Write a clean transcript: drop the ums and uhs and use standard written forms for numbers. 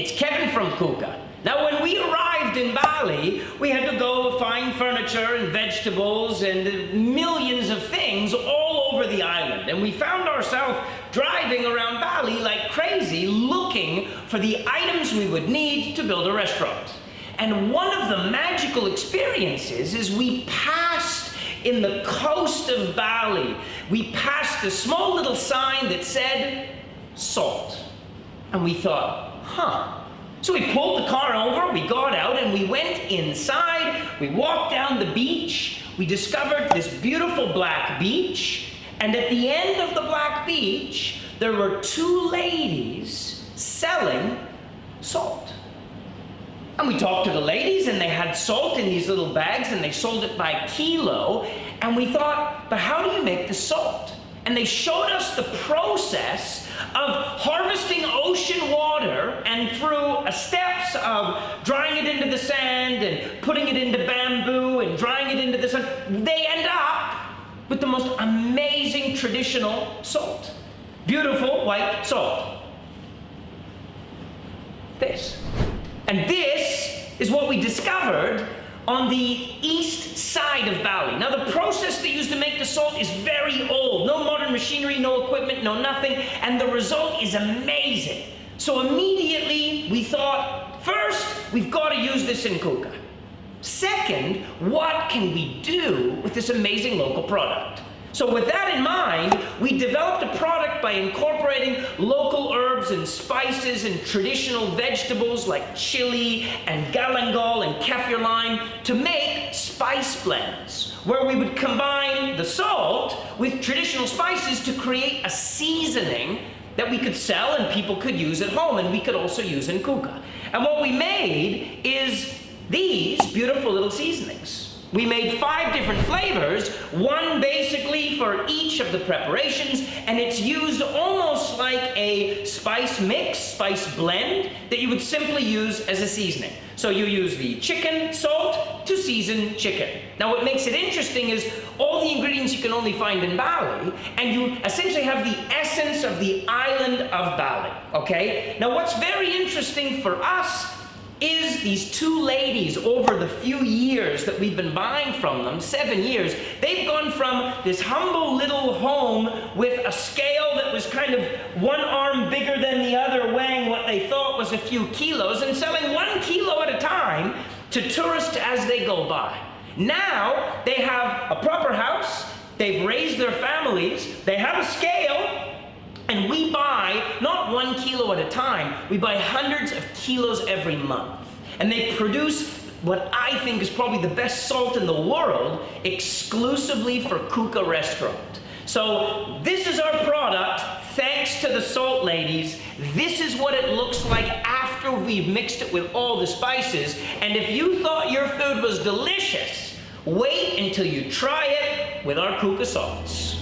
it's Kevin from Cuca. Now, when we arrived in Bali, we had to go find furniture and vegetables and millions of things all over the island. And we found ourselves driving around Bali like crazy, looking for the items we would need to build a restaurant. And one of the magical experiences is we passed in the coast of Bali. We passed a small little sign that said, salt. And we thought, huh. So we pulled the car over, we got out, and we went inside. We walked down the beach. We discovered this beautiful black beach. And at the end of the black beach, there were two ladies selling salt. And we talked to the ladies, and they had salt in these little bags, and they sold it by kilo. And we thought, but how do you make the salt? And they showed us the process of harvesting ocean water and through steps of drying it into the sand and putting it into bamboo and drying it into the sun. They end up with the most amazing traditional salt. Beautiful white salt. This. And this is what we discovered on the east side of Bali. Now, the process they use to make the salt is very old. No modern machinery, no equipment, no nothing, and the result is amazing. So immediately we thought, first, we've got to use this in Cuca. Second, what can we do with this amazing local product? So with that in mind, we developed a product by incorporating local herbs and spices and traditional vegetables like chili and galangal and kaffir lime to make spice blends, where we would combine the salt with traditional spices to create a seasoning that we could sell and people could use at home, and we could also use in Cuca. And what we made is these beautiful little seasonings. We made 5 different flavors, one basically for each of the preparations, and it's used almost like a spice mix, spice blend, that you would simply use as a seasoning. So you use the chicken salt to season chicken. Now what makes it interesting is all the ingredients you can only find in Bali, and you essentially have the essence of the island of Bali, okay? Now what's very interesting for us is these two ladies, over the few years that we've been buying from them, 7 years, they've gone from this humble little home with a scale that was kind of one arm bigger than the other, weighing what they thought was a few kilos, and selling 1 kilo at a time to tourists as they go by. Now they have a proper house, they've raised their families, they have a scale, and we buy not 1 kilo at a time, we buy hundreds of kilos every month. And they produce what I think is probably the best salt in the world exclusively for Cuca Restaurant. So this is our product, thanks to the salt ladies. This is what it looks like after we've mixed it with all the spices. And if you thought your food was delicious, wait until you try it with our Cuca salts.